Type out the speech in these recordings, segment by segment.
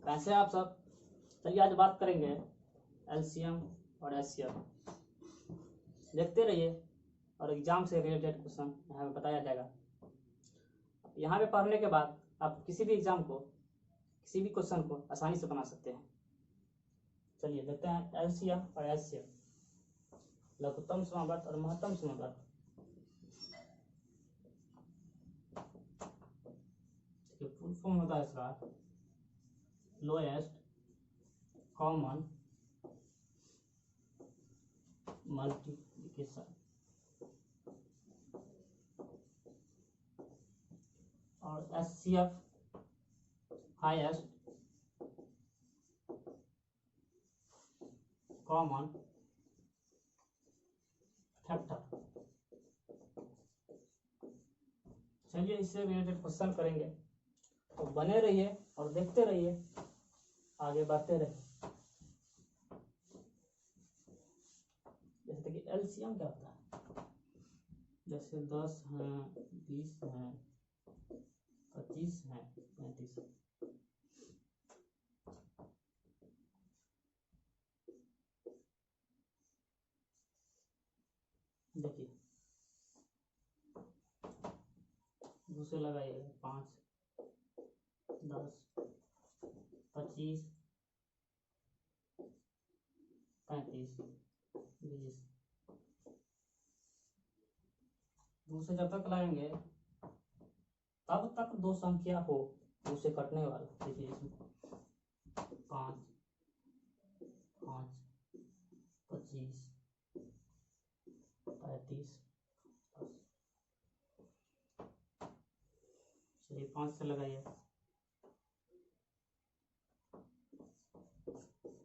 कैसे आप सब। चलिए आज बात करेंगे एलसीएम और एचसीएफ। देखते रहिए और एग्जाम से रिलेटेड क्वेश्चन यहाँ पे बताया जाएगा। यहाँ पे पढ़ने के बाद आप किसी भी एग्जाम को, किसी भी क्वेश्चन को आसानी से बना सकते हैं। चलिए देखते हैं एलसीएम और एचसीएफ, लघुत्तम समावर्त और महत्तम समावर्त। फुल फॉर्म होता है इसका लोएस्ट कॉमन मल्टीप्लिकेशन और एचसीएफ हाईएस्ट कॉमन फैक्टर। चलिए इससे रिलेटेड क्वेश्चन करेंगे, तो बने रहिए और देखते रहिए, आगे बढ़ते रहिए। जैसे कि एलसीएम क्या होता है, जैसे 10 हैं, 20 हैं, 25 हैं, 35। देखिए दूसरे लगाइएगा 5, 10, 25, 35, 20। दूसरे जब तक लाएंगे तब तक दो संख्या हो उसे कटने वाला। देखिए इसमें 5, 5, 25, 35। चलिए 5 से लगाइए,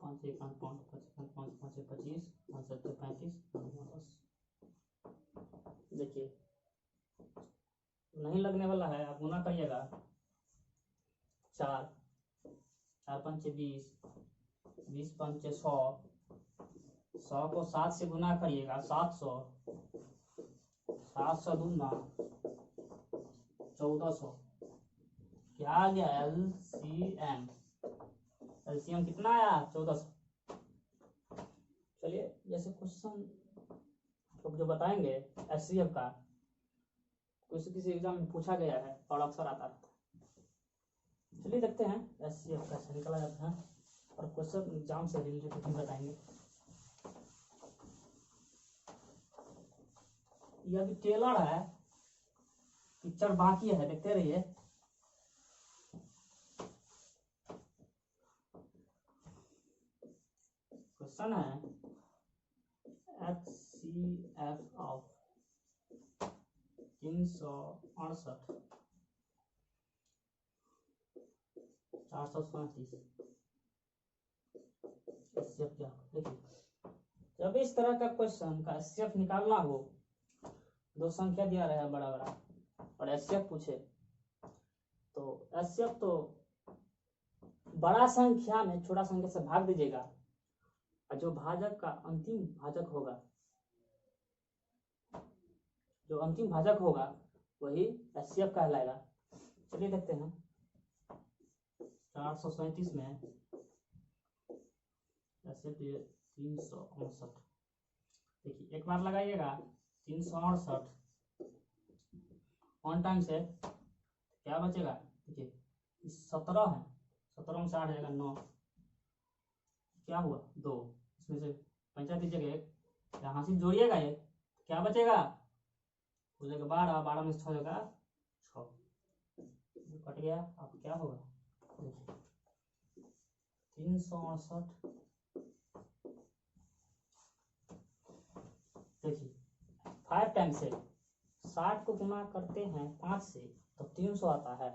5 1 5 5 5 5 5 25 5 7 35 10। देखिए नहीं लगने वाला है, आप गुना करिएगा। 4 4 5 20, 20 5 100, 100 को 7 से गुना करिएगा 700, 700 दूना 1400। क्या आ गया एलसीएम? एलसीएम कितना आया? 1400। चलिए जैसे क्वेश्चन तो जो बताएंगे एचसीएफ का, किसी एग्जाम में पूछा गया है और अक्सर आता रहता है। चलिए देखते हैं एचसीएफ कैसे निकला जाता है और क्वेश्चन एग्जाम से रिलेटेड भी बताएंगे। यह भी टेलर है, पिक्चर बाकी है, देखते रहिए। क्वेश्चन है एचसीएफ ऑफ 368 437। एचसीएफ क्या? देखिए जब इस तरह का क्वेश्चन का एचसीएफ निकालना हो, दो संख्या दिया रहा है बड़ा बड़ा और एचसीएफ पूछे, तो एचसीएफ तो बड़ा संख्या में छोटा संख्या से भाग दीजिएगा और जो भाजक का अंतिम भाजक होगा, जो अंतिम भाजक होगा वही एचसीएफ कहलाएगा। चलिए देखते हैं 437 में एचसीएफ 368। देखिए एक बार लगाइएगा 368 वन टाइम से क्या बचेगा? देखिए 17 है, 17 में से 8 जाएगा 9, क्या हुआ 2, इसमें से 5 दीजिएगा 1, यहाँ से जोड़िएगा 1, क्या बचेगा? हो जाएगा 12, 12 में से 6 जाएगा 6, कट गया। अब क्या होगा? देखिए 368, देखिए 5 टाइम से 60 को गुना करते हैं 5 से तो 300 आता है,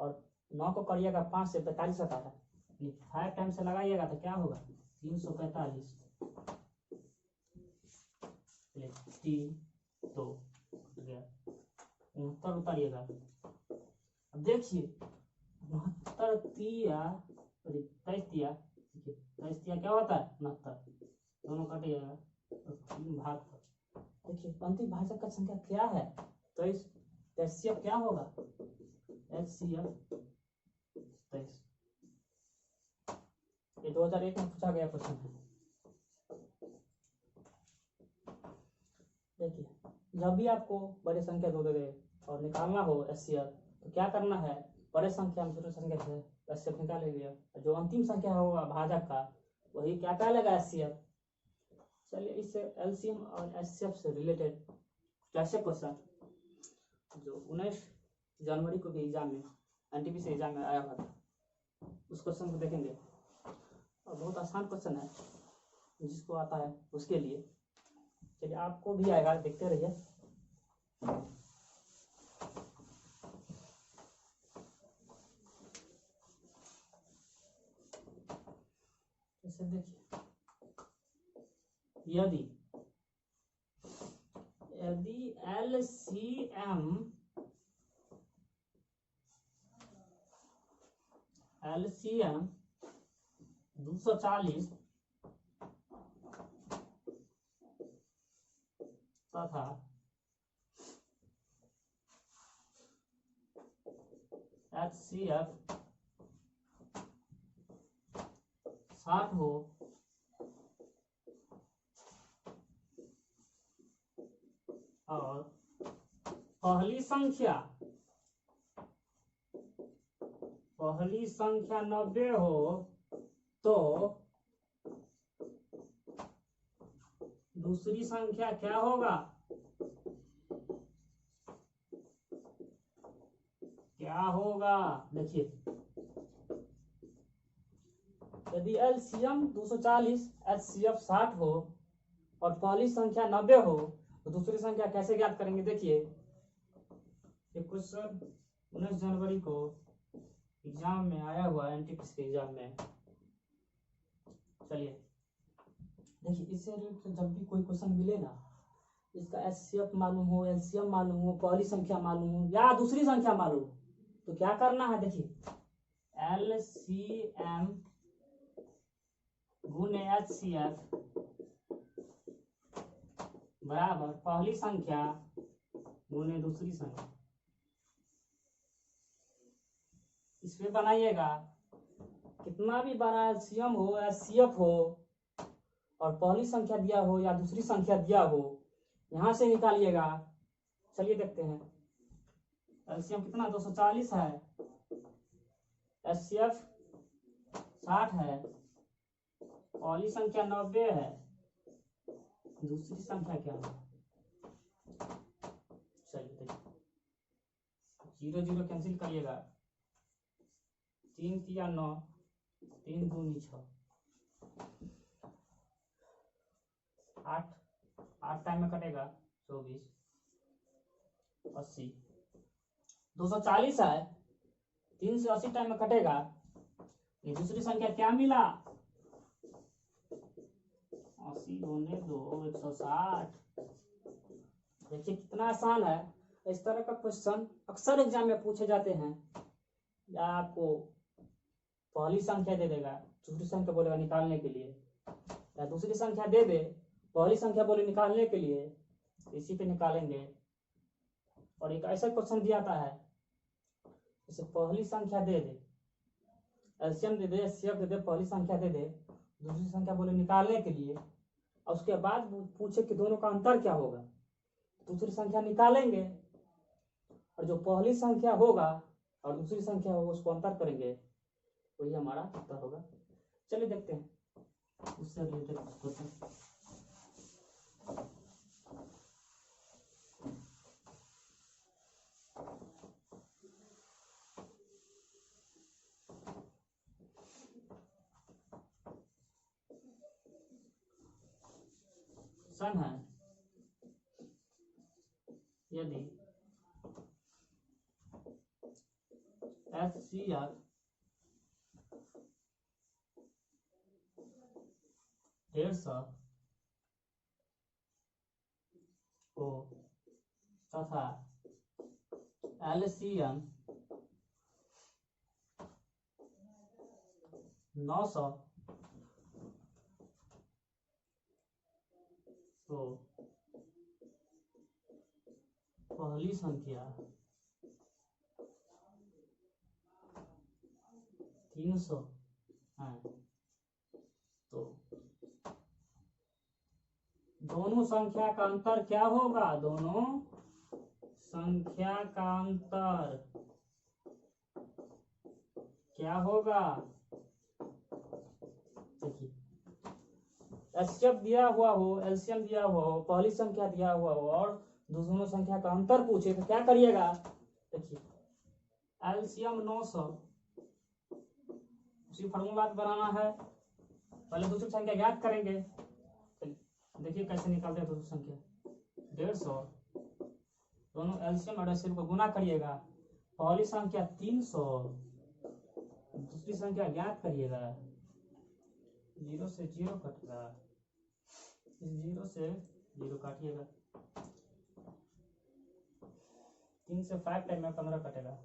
और 9 को करिएगा 5 से 45 आता है। 5 टाइम से लगाइएगा तो क्या होगा? 345। 3 2 गया 69 उतारिएगा। अब देखिए 69 तिया 23 तिया, देखिए 23 तिया क्या होता है? 69, दोनों कटिएगा तो 3 भाग। देखिए अंतिम भाजक का संख्या क्या है? तो इस एचसीएफ क्या होगा? एचसीएफ 23। 2001 में पूछा गया क्वेश्चन है। देखिए, जब भी आपको बड़ी संख्या दो दे और निकालना हो एचसीएफ, तो क्या करना है, बड़े संख्या में छोटे संख्या से एचसीएफ निकालेंगे, जो अंतिम संख्या होगा भाजक का वही क्या कहलाएगा एचसीएफ। चलिए, इससे एलसीएम और एचसीएफ से रिलेटेड कैसे क्वेश्चन जो 19 जनवरी को भी एग्जाम में एनटीपी से एग्जाम में आया हुआ था, उस क्वेश्चन को देखेंगे। और बहुत आसान क्वेश्चन है, जिसको आता है उसके लिए। चलिए, आपको भी आएगा, देखते रहिए। इसे देखिए, यदि एलसीएम 240 तथा एचसीएफ 60 हो और पहली संख्या 90 हो, तो दूसरी संख्या क्या होगा, क्या होगा। देखिए, यदि एलसीएम 240 एचसीएफ 60 हो और पहली संख्या 90 हो, तो दूसरी संख्या कैसे ज्ञात करेंगे। देखिए, क्वेश्चन 19 जनवरी को एग्जाम में आया हुआ, एनटीपीसी के एग्जाम में। चलिए देखिए, इससे रिलेटेड जब भी कोई क्वेश्चन मिले ना, इसका एचसीएफ मालूम हो, एलसीएम मालूम हो, पहली संख्या मालूम हो या दूसरी संख्या मालूम हो, तो क्या करना है। देखिए, एलसीएम गुने एचसीएफ बराबर पहली संख्या गुने दूसरी संख्या। इसमें बनाइएगा, कितना भी बड़ा एलसीएम हो, एचसीएफ हो और पहली संख्या दिया हो या दूसरी संख्या दिया हो, यहां से निकालिएगा। चलिए देखते हैं, एलसीएम कितना 240 है, एचसीएफ 60 है, पहली संख्या 90 है, दूसरी संख्या क्या है। चलिए देखिए, 0 0 कैंसिल करिएगा, 3 3 9, 3 2 6, 8 टाइम में कटेगा 24, 80, 240 है, 3 से 80 टाइम में कटेगा। ये दूसरी संख्या क्या मिला, 80 गुने 2 160। देखिए कितना आसान है। इस तरह का क्वेश्चन अक्सर एग्जाम में पूछे जाते हैं। या आपको पहली संख्या दे देगा, दूसरी संख्या बोलेगा निकालने के लिए, या दूसरी संख्या दे दे, पहली संख्या बोले निकालने के लिए, इसी पे निकालेंगे। और एक ऐसा क्वेश्चन दिया था है, जैसे पहली संख्या दे दे, एलसीएम दे दे, एचसीएफ दे दे, पहली संख्या दे दे, दूसरी संख्या बोले निकालने के लिए, और उसके बाद पूछे कि दोनों का अंतर क्या होगा। दूसरी संख्या निकालेंगे और जो पहली संख्या होगा और दूसरी संख्या होगा उसको अंतर करेंगे, वही हमारा उत्तर होगा। चलिए देखते हैं उससे रिलेटेड क्वेश्चन। क्वेश्चन है, यदि एचसीएफ 150 हो तथा एलसीएम 900 तो पहली संख्या 300 है दोनों संख्या का अंतर क्या होगा, दोनों संख्या का अंतर क्या होगा। देखिए एचसीएफ दिया हुआ हो, एलसीएम दिया हुआ हो, पहली संख्या दिया हुआ हो और दोनों संख्या का अंतर पूछे तो क्या करिएगा। देखिए एलसीएम 900, उसी फॉर्मूला बनाना है। पहले दूसरी संख्या ज्ञात करेंगे। देखिए कैसे निकालते हैं दूसरी संख्या 150, दोनों एलसीएम और एचसीएफ को गुना करिएगा। पहली संख्या 300, दूसरी संख्या ज्ञात करिएगा। 0 से 0 कटेगा, 0 से 0 काटिएगा। 3 से 5 टाइम में 15 कटेगा।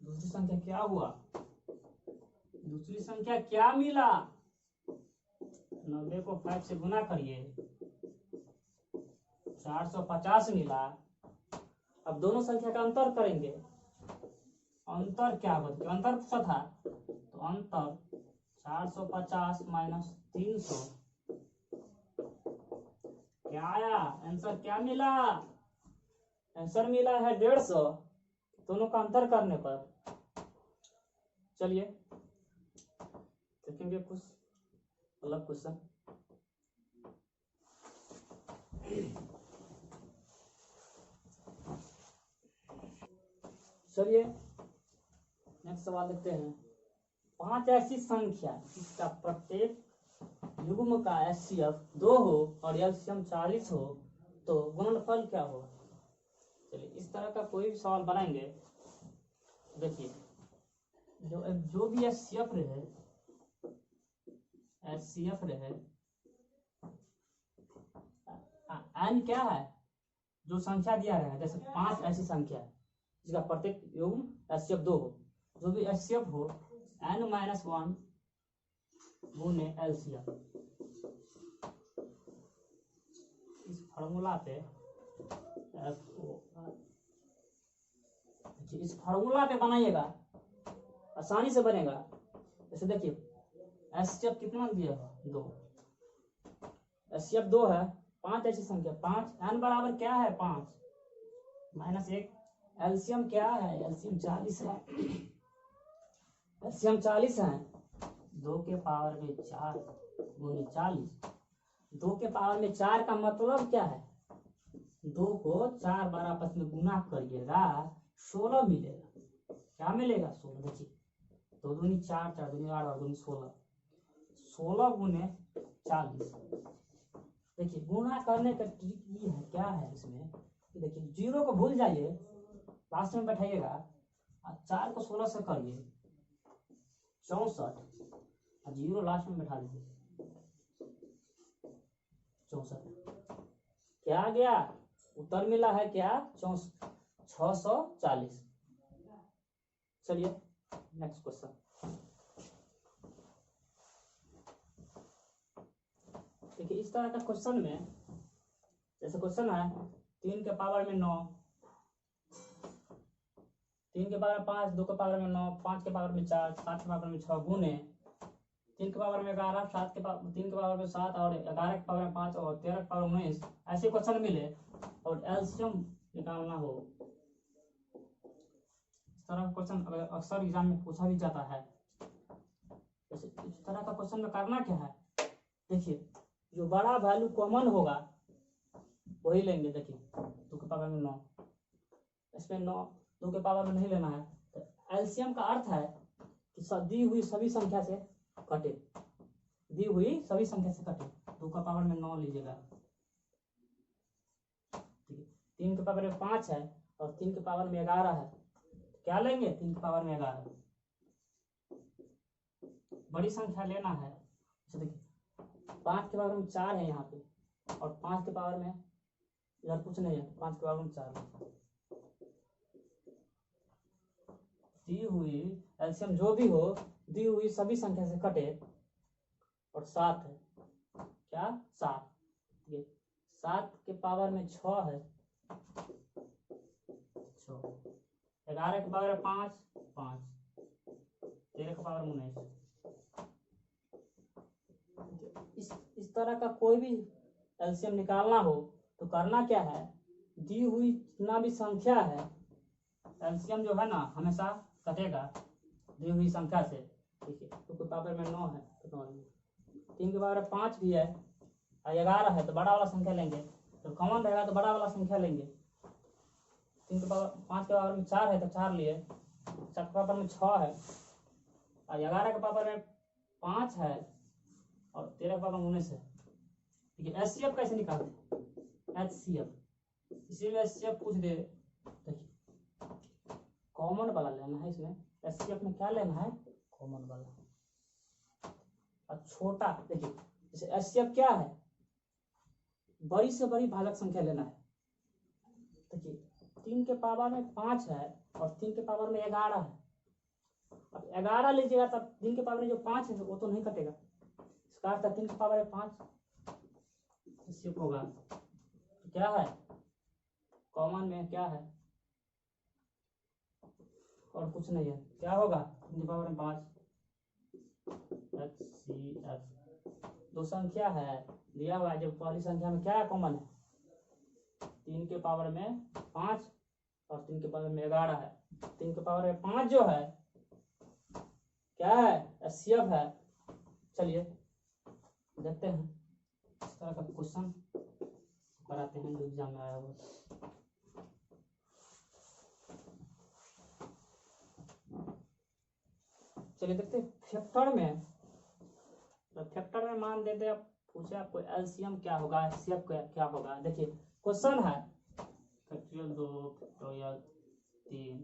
दूसरी संख्या क्या हुआ, दूसरी संख्या क्या मिला, 90 को 5 से गुना करिए, 450 मिला। अब दोनों संख्या का अंतर करेंगे। अंतर क्या बच गया, अंतर पूछा था तो अंतर 450 माइनस 300 क्या आया, आंसर क्या मिला, आंसर मिला है 150, दोनों का अंतर करने पर। चलिए देखेंगे कुछ अलग क्वेश्चन। चलिए नेक्स्ट सवाल देखते हैं। 5 ऐसी संख्या जिसका प्रत्येक युग्म का एचसीएफ 2 हो और एलसीएम 40 हो तो गुणनफल क्या होगा। चलिए इस तरह का कोई भी सवाल बनाएंगे। देखिए जो भी एचसीएफ रहे एन क्या है, जो संख्या दिया रहा है, जैसे 5 ऐसी संख्या जिसका प्रत्येक युग्म एचसीएफ 2 हो, जो भी एचसीएफ हो n-1 गुने एलसीएफ। इस फार्मूला पे इस फार्मूला पे बनाइएगा, आसानी से बनेगा। जैसे देखिए एचसीएफ कितना दिया है 2, एचसीएफ 2 है, 5 ऐसी संख्या 5, n बराबर क्या है 5 माइनस 1, एलसीएम क्या है, एलसीएम 40 है, एलसीएम 40 है, 2 के पावर में 4 गुने 40। 2 के पावर में 4 का मतलब क्या है, 2 को 4 बार आपस में गुना करिएगा 16 मिलेगा। क्या मिलेगा 16, देखिए 2 दूनी 4, 4 दूनी 8 और दूनी 16, 16 गुने 40। देखिए गुना करने का ट्रिक ये है, क्या है इसमें, देखिए 0 को भूल जाइए, लास्ट में बैठाइएगा और 4 को 16 से करिए 64 और 0 लास्ट में बैठा दीजिए 64। क्या आ गया, उत्तर मिला है क्या 640। चलिए नेक्स्ट क्वेश्चन। देखिए इस तरह का क्वेश्चन में, जैसे क्वेश्चन है 3 के पावर में 9, 3 के पावर में 5, 2 के पावर में 9, 5 के पावर में 4, 7 के पावर में 6 गुने 3 के पावर में 11, 7 के पावर 3 के पावर में 7 और 11 के पावर में 5 और 13 के पावर में 19 ऐसे क्वेश्चन मिले और एलसीएम निकालना हो। इस तरह का क्वेश्चन अक्सर एग्जाम में पूछा भी जाता है। जैसे इस तरह का क्वेश्चन में करना क्या है, देखिए जो बड़ा वैल्यू कॉमन होगा वही लेंगे। देखिए 2 के पावर में 9, इसमें 9 2 के पावर में नहीं लेना है। तो एलसीएम का अर्थ है कि दी हुई सभी संख्या से कटे, दी हुई सभी संख्या से कटे। 2 का पावर में 9 लीजिएगा, ठीक है। 3 के पावर में 5 है और 3 के पावर में 11 है, क्या लेंगे 3 के पावर में 11, बड़ी संख्या लेना है। देखिए 5 के पावर में 4 है यहाँ पे और 5 के पावर में इधर कुछ नहीं है, 5 के पावर में 4 है। दी हुई एलसीएम जो भी हो, दी हुई सभी संख्या से कटे और 7 है, क्या 7, ये 7 के पावर में 6 है 6, 11 के पावर में 5 5, 13 के पावर में 19। इस तरह का कोई भी एलसीएम निकालना हो तो करना क्या है, दी हुई जितना भी संख्या है, एलसीएम जो है ना हमेशा कटेगा दी हुई संख्या से। ठीक है, तो पावर में 9 है तो 9 3 के पावर 5 भी है और 11 है तो बड़ा वाला संख्या लेंगे, तो कॉमन रहेगा तो बड़ा वाला संख्या लेंगे। 3 के पावर 5 के पावर में 4 है तो 4 लिए, 4 के पावर में 6 है और 11 के पावर में 5 है और 13 के पावर में 19 है। ठीक है, एचसीएफ कैसे निकालते हैं, एचसीएफ, इसीलिए एचसीएफ पूछ दे। देखिए कॉमन वाला लेना है इसमें, एचसीएफ में क्या लेना है, कॉमन वाला और छोटा। देखिए जैसे एचसीएफ क्या है, बड़ी से बड़ी भाजक संख्या लेना है। देखिए 3 के पावर में 5 है और 3 के पावर में 11 है। अब 11 लीजिएगा तब 3 के पावर में जो 5 है वो तो नहीं कटेगा, इसका अर्थ 3 के पावर में 5 एचसीएफ होगा। तो क्या है, कॉमन में क्या है और कुछ नहीं है, क्या होगा 3 के पावर में 5 एचसीएफ। दो संख्या है दिया हुआ है, जब पहली संख्या में क्या है कॉमन है, 3 के पावर में 5 और 3 के पावर में 11 है। 3 के पावर में 5 जो है क्या है, एचसीएफ है। चलिए देखते हैं इस तरह का क्वेश्चन कराते हैं जो एग्जाम में आया हुआ। चलिए देखते हैं फैक्टर में, तो फैक्टर में मान देते हैं, पूछे आपको एलसीएम क्या होगा, एचसीएफ क्या होगा। देखिए क्वेश्चन है factorial 2 factorial 3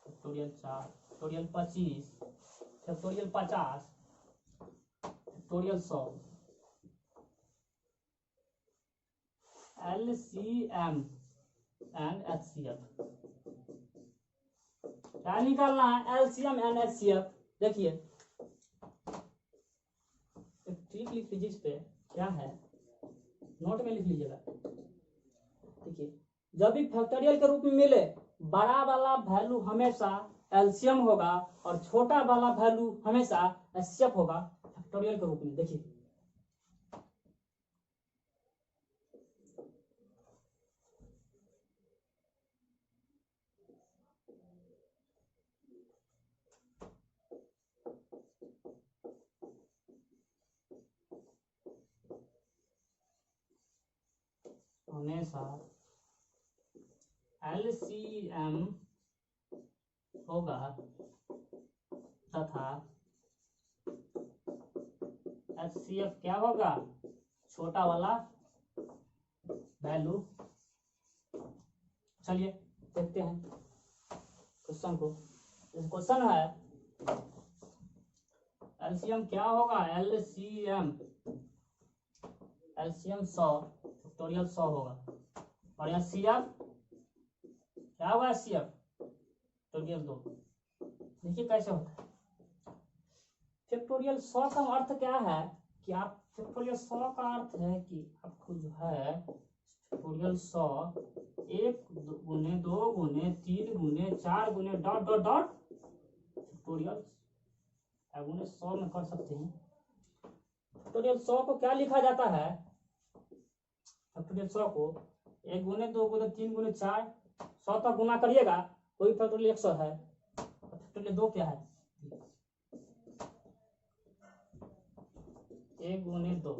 factorial 4 factorial 25 factorial 50 factorial 100। LCM and HCF क्या निकालना है, एलसीएम एंड एचसीएफ। देखिए एक ट्रिक लिख लीजिए, इस पे क्या है नोट में लिख लीजिएगा। देखिए जब भी फैक्टोरियल के रूप में मिले, बड़ा वाला वैल्यू हमेशा एलसीएम होगा और छोटा वाला वैल्यू हमेशा एचसीएफ होगा फैक्टोरियल के रूप में। देखिए हमेशा एलसीएम होगा तथा एचसीएफ क्या होगा, छोटा वाला वैल्यू। चलिए देखते हैं क्वेश्चन को। इस क्वेश्चन है एलसीएम क्या होगा, एलसीएम 100 फैक्टोरियल 100 होगा और एचसीएफ क्या होगा, एचसीएफ फैक्टोरियल 2। देखिए कैसे होता है, फैक्टोरियल 100 का अर्थ क्या है कि आप फैक्टोरियल 100 का अर्थ है कि आपको जो है फैक्टोरियल 100 1 गुने 2 गुने 3 गुने 4 गुने डॉट डॉट डॉट फैक्टोरियल गुने 100 में कर सकते हैं। फैक्टोरियल 100 को क्या लिखा जाता है, फैक्टोरियल 100 को 1 गुने 2 गुने 3 गुने 4 100 तक गुना करिएगा कोई फैक्टोरियल 100 है। फैक्टोरियल 2 क्या है, 1 गुने 2,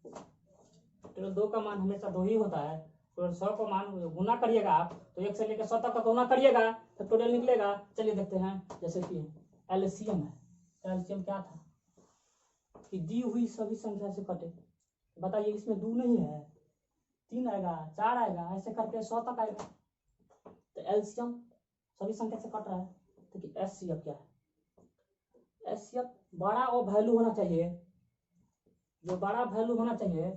फैक्टोरियल 2 का मान हमेशा 2 ही होता है। तो 100 को मान गुना करिएगा आप तो 1 से लेकर 100 तक का गुना करिएगा फैक्टोरियल निकलेगा। चलिए देखते हैं, जैसे कि एलसीएम है, एलसीएम क्या था कि दी हुई सभी संख्या से कटे। बताइए इसमें 2 नहीं है, 3 आएगा 4 आएगा, ऐसे करके 100 तक आएगा। तो एलसीएम सभी संख्या से कट रहा है। देखिए एचसीएफ क्या है, एचसीएफ बड़ा वो वैल्यू होना चाहिए, जो बड़ा वैल्यू होना चाहिए,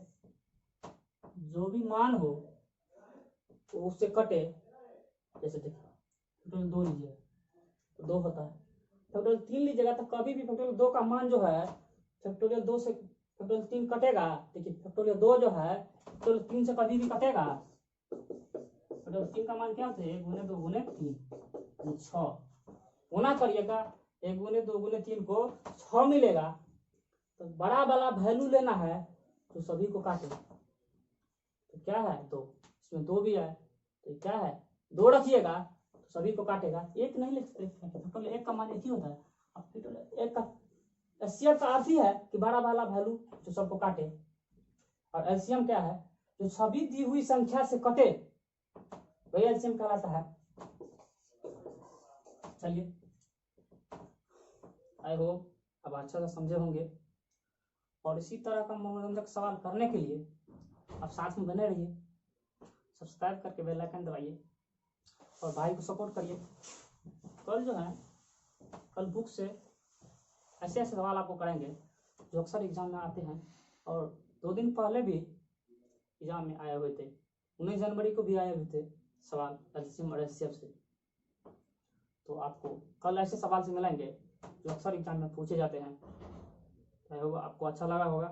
जो भी मान हो तो उससे कटे। जैसे देखिए फैक्टोरियल 2 लीजिएगा तो 2 होता है, फैक्टोरियल 3 लीजिएगा तो कभी भी फैक्टोरियल 2 का मान जो है फैक्टोरियल 2 से फैक्टोरियल 3 कटेगा। देखिए फैक्टोरियल 2 जो है फैक्टोरियल 3 से कभी भी कटेगा। फैक्टोरियल 3 का मान क्या होता है, 1 गुने 2 गुने 3 6 गुना करिएगा, 1 गुने 2 गुने 3 को 6 मिलेगा। तो तो बड़ा वाला वैल्यू लेना है तो सभी को काटे, तो क्या है 2, इसमें 2 भी है तो क्या है 2 रखिएगा तो सभी को काटेगा। एक नहीं लिख सकते, एक का मान एक ही होता है। अब एक का एचसीएफ का अर्थ ही है कि बड़ा वाला वैल्यू जो सबको काटे, और एलसीएम क्या है जो सभी दी हुई संख्या से कटे, वही एलसीएम कहलाता है। चलिए, आई होप अब अच्छा से समझे होंगे, और इसी तरह का मनोरंजक सवाल करने के लिए आप साथ में बने रहिए, सब्सक्राइब करके बेल आइकन दबाइए और भाई को सपोर्ट करिए। कल जो है, कल बुक से ऐसे ऐसे सवाल आपको करेंगे जो अक्सर एग्जाम में आते हैं, और 2 दिन पहले भी एग्जाम में आए हुए थे, 19 जनवरी को भी आए हुए थे सवाल एलसीएम और एचसीएफ से। तो आपको कल ऐसे सवाल से मिलेंगे जो अक्सर एग्जाम में पूछे जाते हैं। आपको अच्छा लगा होगा।